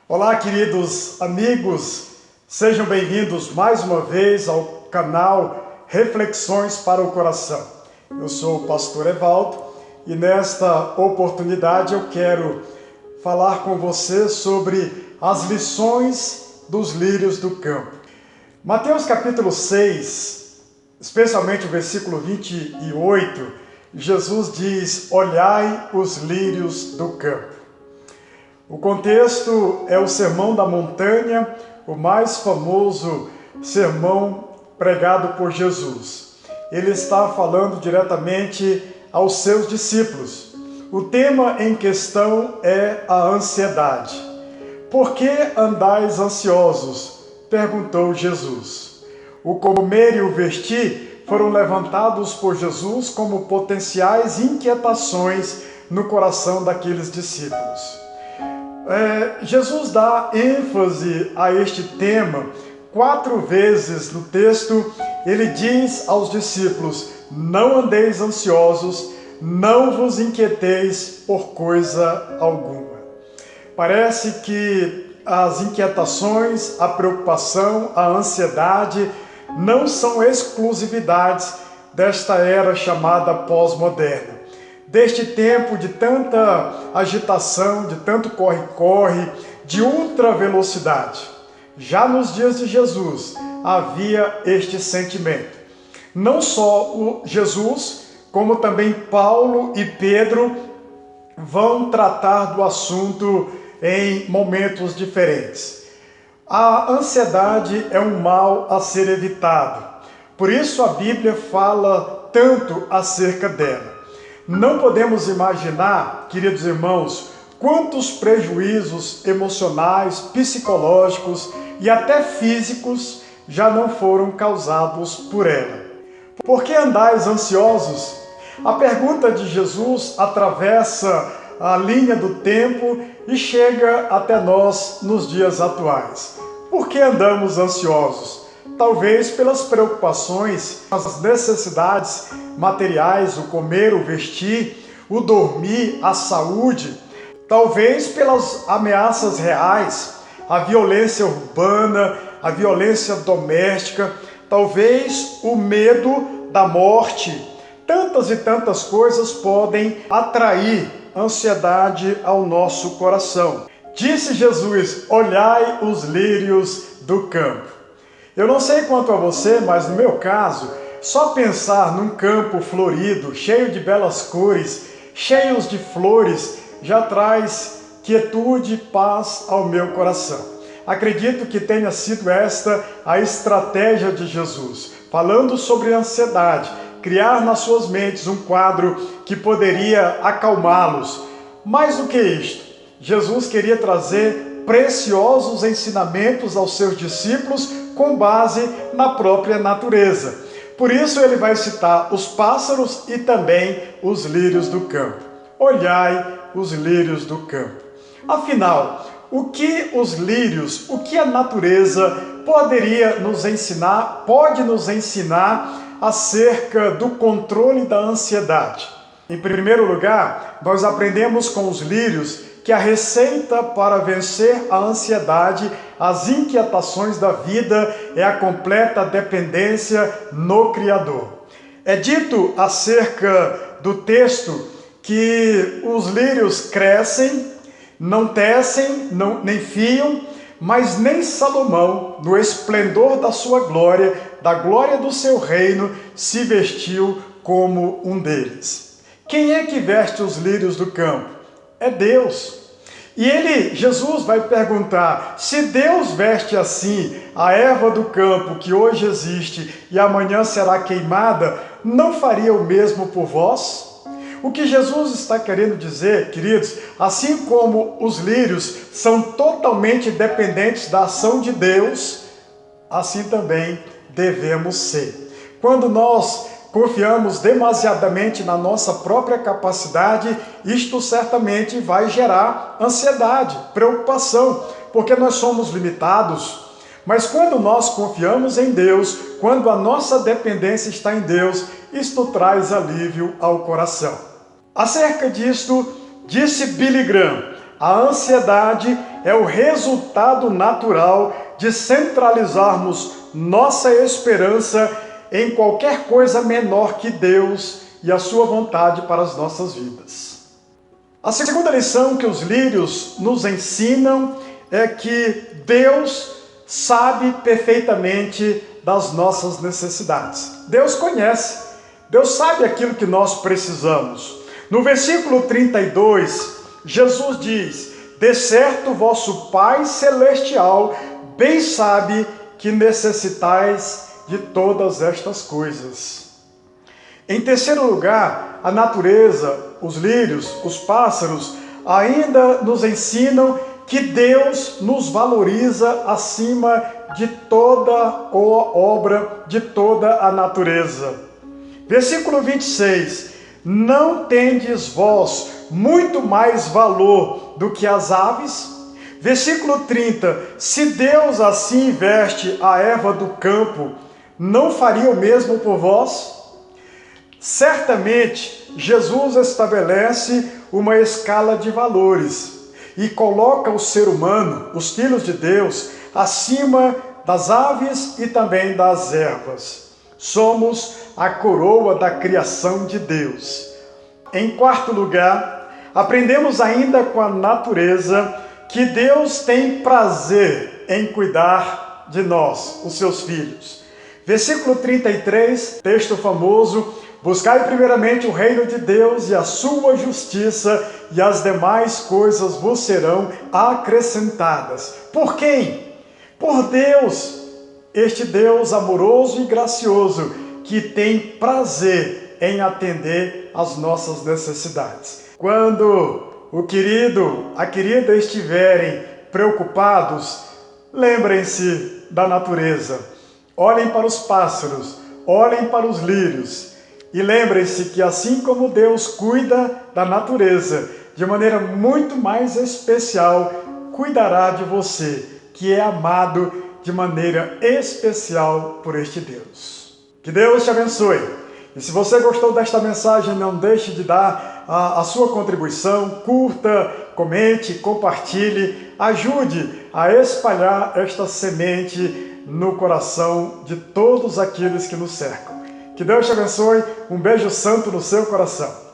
Olá, queridos amigos, sejam bem-vindos mais uma vez ao canal Reflexões para o Coração. Eu sou o pastor Evaldo e nesta oportunidade eu quero falar com você sobre as lições dos lírios do campo. Mateus capítulo 6, especialmente o versículo 28, Jesus diz: olhai os lírios do campo. O contexto é o Sermão da Montanha, o mais famoso sermão pregado por Jesus. Ele está falando diretamente aos seus discípulos. O tema em questão é a ansiedade. Por que andais ansiosos? Perguntou Jesus. O comer e o vestir foram levantados por Jesus como potenciais inquietações no coração daqueles discípulos. Jesus dá ênfase a este tema 4 vezes no texto. Ele diz aos discípulos: não andeis ansiosos, não vos inquieteis por coisa alguma. Parece que as inquietações, a preocupação, a ansiedade não são exclusividades desta era chamada pós-moderna. Deste tempo de tanta agitação, de tanto corre-corre, de ultravelocidade. Já nos dias de Jesus havia este sentimento. Não só Jesus, como também Paulo e Pedro vão tratar do assunto em momentos diferentes. A ansiedade é um mal a ser evitado. Por isso a Bíblia fala tanto acerca dela. Não podemos imaginar, queridos irmãos, quantos prejuízos emocionais, psicológicos e até físicos já não foram causados por ela. Por que andais ansiosos? A pergunta de Jesus atravessa a linha do tempo e chega até nós nos dias atuais. Por que andamos ansiosos? Talvez pelas preocupações, as necessidades materiais, o comer, o vestir, o dormir, a saúde. Talvez pelas ameaças reais, a violência urbana, a violência doméstica. Talvez o medo da morte. Tantas e tantas coisas podem atrair ansiedade ao nosso coração. Disse Jesus: olhai os lírios do campo. Eu não sei quanto a você, mas no meu caso, só pensar num campo florido, cheio de belas cores, cheios de flores, já traz quietude e paz ao meu coração. Acredito que tenha sido esta a estratégia de Jesus, falando sobre ansiedade, criar nas suas mentes um quadro que poderia acalmá-los. Mais do que isto, Jesus queria trazer preciosos ensinamentos aos seus discípulos com base na própria natureza. Por isso ele vai citar os pássaros e também os lírios do campo. Olhai os lírios do campo. Afinal, o que os lírios, o que a natureza poderia nos ensinar, pode nos ensinar acerca do controle da ansiedade? Em primeiro lugar, nós aprendemos com os lírios que a receita para vencer a ansiedade, as inquietações da vida, é a completa dependência no Criador. É dito acerca do texto que os lírios crescem, não tecem, nem fiam, mas nem Salomão, no esplendor da sua glória, da glória do seu reino, se vestiu como um deles. Quem é que veste os lírios do campo? É Deus. E Jesus vai perguntar: se Deus veste assim a erva do campo que hoje existe e amanhã será queimada, não faria o mesmo por vós? O que Jesus está querendo dizer, queridos, assim como os lírios são totalmente dependentes da ação de Deus, assim também devemos ser. Quando nós confiamos demasiadamente na nossa própria capacidade, isto certamente vai gerar ansiedade, preocupação, porque nós somos limitados. Mas quando nós confiamos em Deus, quando a nossa dependência está em Deus, isto traz alívio ao coração. Acerca disto, disse Billy Graham: A ansiedade é o resultado natural de centralizarmos nossa esperança em qualquer coisa menor que Deus e a sua vontade para as nossas vidas. A segunda lição que os lírios nos ensinam é que Deus sabe perfeitamente das nossas necessidades. Deus conhece, Deus sabe aquilo que nós precisamos. No versículo 32, Jesus diz: de certo vosso Pai Celestial bem sabe que necessitais de todas estas coisas. Em terceiro lugar, a natureza, os lírios, os pássaros, ainda nos ensinam que Deus nos valoriza acima de toda a obra, de toda a natureza. Versículo 26, não tendes vós muito mais valor do que as aves? Versículo 30, se Deus assim veste a erva do campo, não faria o mesmo por vós? Certamente, Jesus estabelece uma escala de valores e coloca o ser humano, os filhos de Deus, acima das aves e também das ervas. Somos a coroa da criação de Deus. Em quarto lugar, aprendemos ainda com a natureza que Deus tem prazer em cuidar de nós, os seus filhos. Versículo 33, texto famoso: buscai primeiramente o reino de Deus e a sua justiça, e as demais coisas vos serão acrescentadas. Por quem? Por Deus, este Deus amoroso e gracioso, que tem prazer em atender às nossas necessidades. Quando o querido, a querida estiverem preocupados, lembrem-se da natureza. Olhem para os pássaros, olhem para os lírios e lembrem-se que assim como Deus cuida da natureza, de maneira muito mais especial, cuidará de você, que é amado de maneira especial por este Deus. Que Deus te abençoe. E se você gostou desta mensagem, não deixe de dar a sua contribuição, curta, comente, compartilhe, ajude a espalhar esta semente no coração de todos aqueles que nos cercam. Que Deus te abençoe, um beijo santo no seu coração.